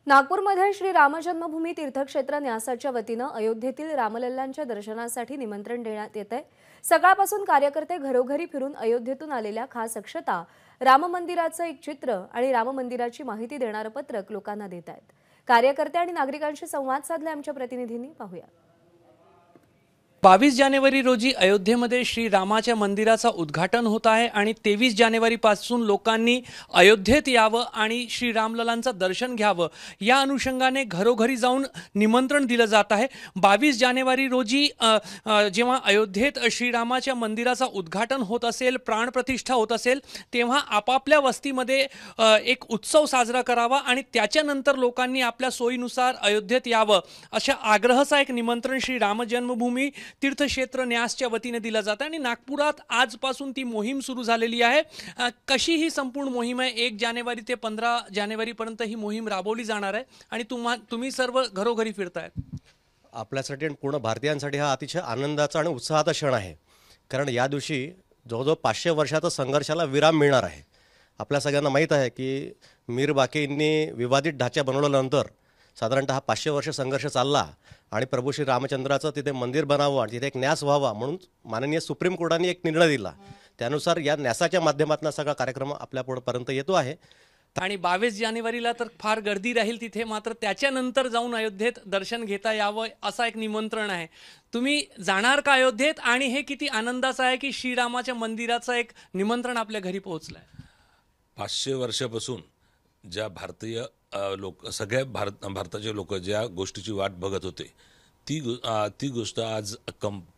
नागपूरमध्ये श्री राम जन्मभूमी तीर्थक्षेत्र न्यासाच्या वतीनं अयोध्येतील रामलल्लांच्या दर्शनासाठी निमंत्रण देण्यात येत आहे। सकाळपासून कार्यकर्ते घरोघरी फिरून अयोध्येतून आलेल्या खास अक्षता, राम मंदिराचं एक चित्र आणि राम मंदिराची माहिती देणारं पत्रक लोकांना देत आहेत। कार्यकर्ते आणि नागरिकांशी संवाद साधले आमच्या प्रतिनिधींनी, पाहूया। 22 जानेवारी रोजी अयोध्येमध्ये श्री रामाच्या मंदिराचा उद्घाटन होत आहे आणि 23 जानेवारीपासून लोकांनी अयोध्येत यावं आणि श्री रामलल्लांचं दर्शन घ्यावं या अनुषंगाने घरोघरी जाऊन निमंत्रण दिलं जात आहे। 22 जानेवारी रोजी जेव्हा अयोध्येत श्रीरामाच्या मंदिराचा उद्घाटन होत असेल, प्राणप्रतिष्ठा होत असेल, तेव्हा आपापल्या वस्तीमध्ये एक उत्सव साजरा करावा आणि त्याच्यानंतर लोकांनी आपल्या सोयीनुसार अयोध्येत यावं अशा आग्रहाचं एक निमंत्रण श्री राम जन्मभूमी तीर्थक्षेत्र न्यासच्या वतीने दिला जातं आणि नागपुरात आजपासून ती मोहीम सुरू झालेली आहे। कशी ही संपूर्ण मोहीम आहे, 1 जानेवारी ते 15 जानेवारीपर्यंत ही मोहीम राबवली जाणार आहे आणि तुम्ही सर्व घरोघरी फिरतायत। आपल्यासाठी आणि पूर्ण भारतीयांसाठी हा अतिशय आनंदाचा आणि उत्साहाचा क्षण आहे, कारण या दिवशी जवळजवळ 500 वर्षाचा संघर्षाला विराम मिळणार आहे। आपल्या सगळ्यांना माहीत आहे की मीर बाकींनी विवादित ढाचा बनवल्यानंतर साधारणतः 500 वर्ष संघर्ष चालला आणि प्रभू श्री रामचंद्राचं तिथे मंदिर बनावं आणि तिथे एक न्यास व्हावा म्हणून माननीय सुप्रीम कोर्टाने एक निर्णय दिला। त्यानुसार या न्यासाच्या माध्यमातून सगळा कार्यक्रम आपल्या पुढेपर्यंत येतो आहे आणि 22 जानेवारीला तर फार गर्दी राहील तिथे, मात्र त्याच्यानंतर जाऊन अयोध्येत दर्शन घेता यावं असा एक निमंत्रण आहे। तुम्ही जाणार का अयोध्येत आणि हे किती आनंदाचं आहे की श्रीरामाच्या मंदिराचं एक निमंत्रण आपल्या घरी पोहोचलं आहे। 500 वर्षापासून ज्या भारतीय लोक सगळ्या भारताचे लोक ज्या गोष्टीची वाट बघत होते ती गोष्ट आज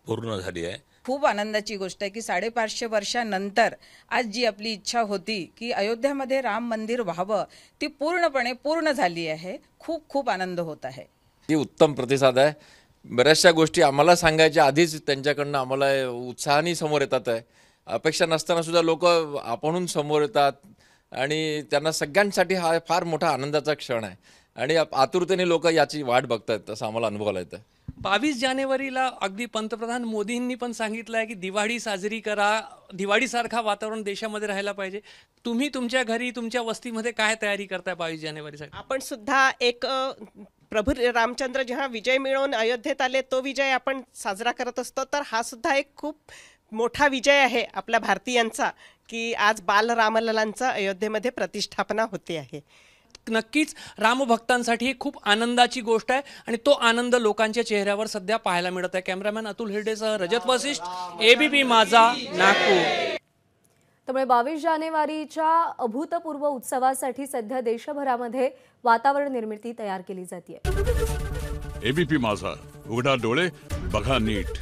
पूर्ण झाली आहे। खूप आनंदाची गोष्ट आहे की 550 वर्षानंतर आज जी आपली इच्छा होती की अयोध्यामध्ये राम मंदिर व्हावं ती पूर्णपणे पूर्ण झाली आहे। खूप खूप आनंद होत आहे। ही उत्तम प्रतिसाद आहे। बऱ्याचशा गोष्टी आम्हाला सांगायच्या आधीच त्यांच्याकडनं आम्हाला उत्साहाने समोर येतात आहे। अपेक्षा नसताना सुद्धा लोक आपणहून समोर येतात आणि त्यांना सगळ्यांसाठी हा फार मोठा आनंदाचा क्षण आहे आणि आतुरतेने लोक याची वाट बघतात असं आम्हाला अनुभवायला येतं। 22 जानेवारीला अगदी पंतप्रधान मोदींनी पण सांगितलं आहे की दिवाळी साजरी करा, दिवाळीसारखा वातावरण देशामध्ये राहायला पाहिजे। तुम्ही तुमच्या घरी तुमच्या वस्तीमध्ये काय तयारी करताय 22 जानेवारीसाठी? आपण सुद्धा एक प्रभू रामचंद्र जेव्हा विजय मिळवून अयोध्येत आले तो विजय आपण साजरा करत असतो, तर हा सुद्धा एक खूप मोठा विजय आहे आपल्या भारतीयांचा की आज बाल रामलल्लांचा अयोध्येमध्ये प्रतिष्ठापना होते आहे। नक्कीच रामभक्तांसाठी खूप आनंदाची गोष्ट आहे आणि तो आनंद लोकांच्या चेहऱ्यावर सध्या पाहायला मिळत आहे। कॅमेरामॅन अतुल हिरडेसह रजत वशिष्ठ, ABP माझा, नागपूर। त्यामुळे 22 जानेवारीच्या अभूतपूर्व उत्सवासाठी सध्या देशभरामध्ये वातावरण निर्मिती तयार केली जाते। ABP माझा, उघडा डोळे बघा नीट।